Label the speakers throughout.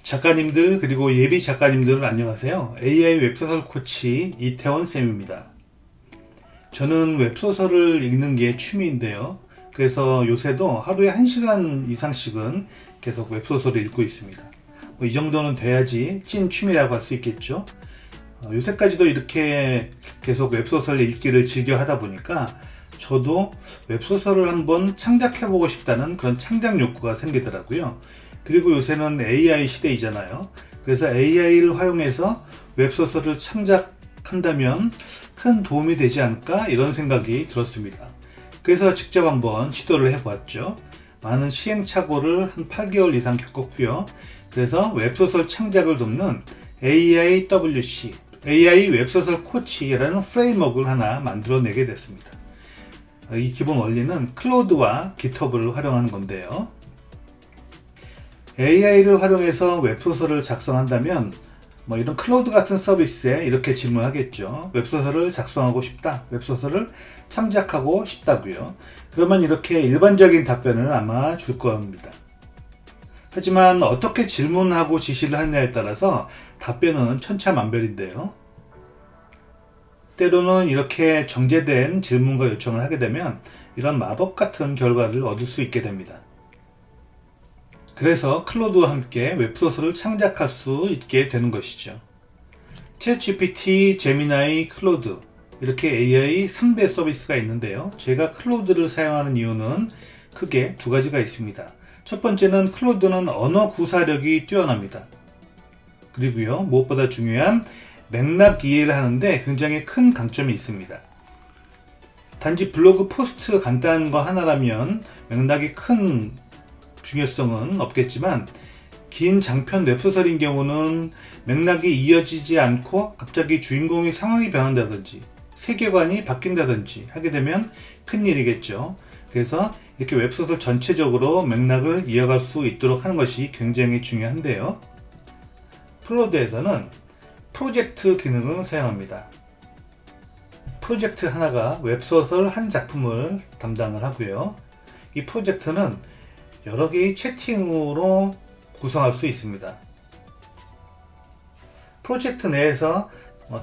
Speaker 1: 작가님들 그리고 예비 작가님들 안녕하세요. AI 웹소설 코치 이태원 쌤입니다. 저는 웹소설을 읽는 게 취미인데요. 그래서 요새도 하루에 1시간 이상씩은 계속 웹소설을 읽고 있습니다. 이 정도는 돼야지 찐 취미라고 할 수 있겠죠. 요새까지도 이렇게 계속 웹소설 읽기를 즐겨 하다 보니까 저도 웹소설을 한번 창작해보고 싶다는 그런 창작 욕구가 생기더라고요. 그리고 요새는 AI 시대이잖아요. 그래서 AI를 활용해서 웹소설을 창작한다면 큰 도움이 되지 않을까 이런 생각이 들었습니다. 그래서 직접 한번 시도를 해보았죠. 많은 시행착오를 한 8개월 이상 겪었고요. 그래서 웹소설 창작을 돕는 AIWC, AI 웹소설 코치라는 프레임워크를 하나 만들어내게 됐습니다. 이 기본 원리는 클로드와 깃허브를 활용하는 건데요. AI를 활용해서 웹소설을 작성한다면 이런 클로드 같은 서비스에 이렇게 질문하겠죠. 웹소설을 작성하고 싶다. 웹소설을 창작하고 싶다고요. 그러면 이렇게 일반적인 답변을 아마 줄 겁니다. 하지만 어떻게 질문하고 지시를 하느냐에 따라서 답변은 천차만별인데요. 때로는 이렇게 정제된 질문과 요청을 하게 되면 이런 마법 같은 결과를 얻을 수 있게 됩니다. 그래서 클로드와 함께 웹소설을 창작할 수 있게 되는 것이죠. 챗GPT, 제미나이, 클로드 이렇게 AI 3대 서비스가 있는데요. 제가 클로드를 사용하는 이유는 크게 두 가지가 있습니다. 첫 번째는 클로드는 언어 구사력이 뛰어납니다. 그리고요, 무엇보다 중요한 맥락 이해를 하는데 굉장히 큰 강점이 있습니다. 단지 블로그 포스트 간단한 거 하나라면 맥락이 큰 중요성은 없겠지만 긴 장편 웹소설인 경우는 맥락이 이어지지 않고 갑자기 주인공의 상황이 변한다든지 세계관이 바뀐다든지 하게 되면 큰일이겠죠. 그래서 이렇게 웹소설 전체적으로 맥락을 이어갈 수 있도록 하는 것이 굉장히 중요한데요. 클로드에서는 프로젝트 기능을 사용합니다. 프로젝트 하나가 웹소설 한 작품을 담당을 하고요. 이 프로젝트는 여러 개의 채팅으로 구성할 수 있습니다. 프로젝트 내에서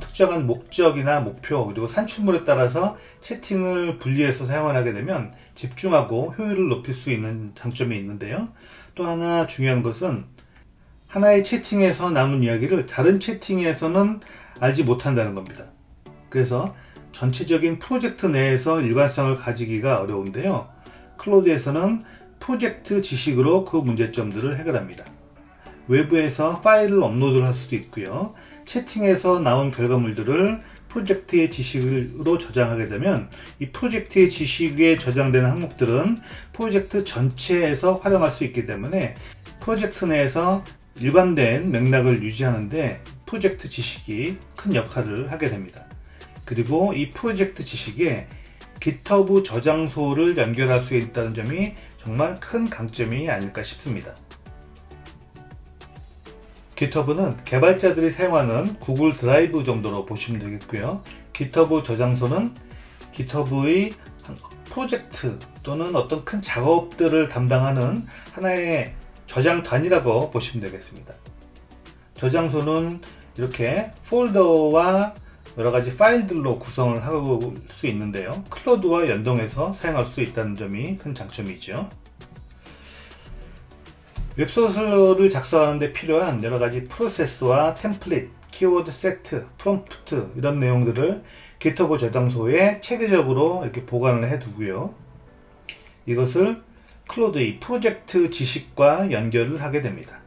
Speaker 1: 특정한 목적이나 목표 그리고 산출물에 따라서 채팅을 분리해서 사용을 하게 되면 집중하고 효율을 높일 수 있는 장점이 있는데요. 또 하나 중요한 것은 하나의 채팅에서 남은 이야기를 다른 채팅에서는 알지 못한다는 겁니다. 그래서 전체적인 프로젝트 내에서 일관성을 가지기가 어려운데요. 클로드에서는 프로젝트 지식으로 그 문제점들을 해결합니다. 외부에서 파일을 업로드를 할 수도 있고요. 채팅에서 나온 결과물들을 프로젝트의 지식으로 저장하게 되면 이 프로젝트의 지식에 저장되는 항목들은 프로젝트 전체에서 활용할 수 있기 때문에 프로젝트 내에서 일관된 맥락을 유지하는데 프로젝트 지식이 큰 역할을 하게 됩니다. 그리고 이 프로젝트 지식에 깃허브 저장소를 연결할 수 있다는 점이 정말 큰 강점이 아닐까 싶습니다. 깃허브는 개발자들이 사용하는 구글 드라이브 정도로 보시면 되겠고요. 깃허브 저장소는 깃허브의 프로젝트 또는 어떤 큰 작업들을 담당하는 하나의 저장단이라고 보시면 되겠습니다. 저장소는 이렇게 폴더와 여러가지 파일들로 구성을 할 수 있는데요. 클로드와 연동해서 사용할 수 있다는 점이 큰 장점이죠. 웹소설을 작성하는 데 필요한 여러가지 프로세스와 템플릿, 키워드 세트, 프롬프트 이런 내용들을 깃허브 저장소에 체계적으로 이렇게 보관을 해 두고요. 이것을 클로드의 프로젝트 지식과 연결을 하게 됩니다.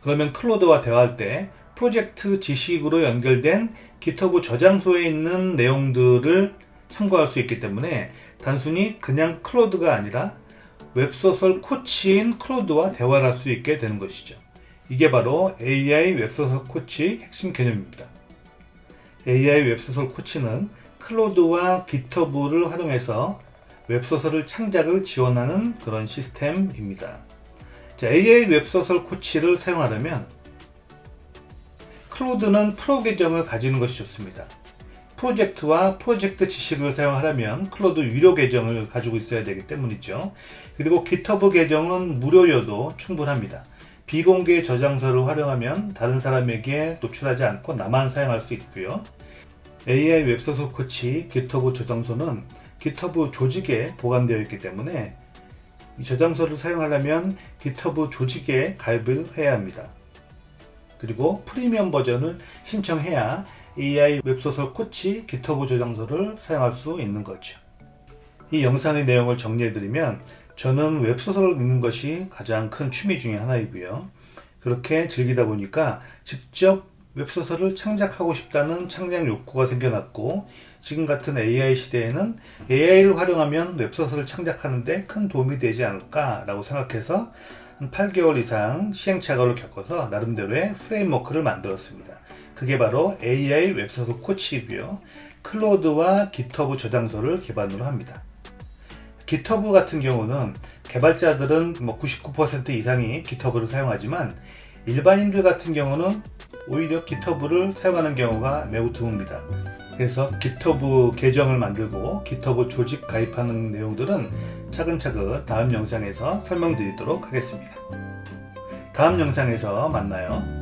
Speaker 1: 그러면 클로드와 대화할 때 프로젝트 지식으로 연결된 깃허브 저장소에 있는 내용들을 참고할 수 있기 때문에 단순히 그냥 클로드가 아니라 웹소설 코치인 클로드와 대화를 할 수 있게 되는 것이죠. 이게 바로 AI 웹소설 코치 핵심 개념입니다. AI 웹소설 코치는 클로드와 깃허브를 활용해서 웹소설을 창작을 지원하는 그런 시스템입니다. AI 웹소설 코치를 사용하려면 클로드는 프로 계정을 가지는 것이 좋습니다. 프로젝트와 프로젝트 지식을 사용하려면 클로드 유료 계정을 가지고 있어야 되기 때문이죠. 그리고 깃허브 계정은 무료여도 충분합니다. 비공개 저장소를 활용하면 다른 사람에게 노출하지 않고 나만 사용할 수 있고요. AI 웹소설 코치 GitHub 저장소는 GitHub 조직에 보관되어 있기 때문에 이 저장소를 사용하려면 GitHub 조직에 가입을 해야 합니다. 그리고 프리미엄 버전을 신청해야 AI 웹소설 코치 GitHub 저장소를 사용할 수 있는 거죠. 이 영상의 내용을 정리해드리면, 저는 웹소설을 읽는 것이 가장 큰 취미 중에 하나이고요. 그렇게 즐기다 보니까 직접 웹소설을 창작하고 싶다는 창작 욕구가 생겨났고, 지금 같은 AI 시대에는 AI를 활용하면 웹소설을 창작하는 데 큰 도움이 되지 않을까 라고 생각해서 한 8개월 이상 시행착오를 겪어서 나름대로의 프레임워크를 만들었습니다. 그게 바로 AI 웹소설 코치이고요. 클로드와 GitHub 저장소를 기반으로 합니다. GitHub 같은 경우는 개발자들은 99% 이상이 GitHub를 사용하지만 일반인들 같은 경우는 오히려 GitHub를 사용하는 경우가 매우 드뭅니다. 그래서 GitHub 계정을 만들고 GitHub 조직 가입하는 내용들은 차근차근 다음 영상에서 설명드리도록 하겠습니다. 다음 영상에서 만나요.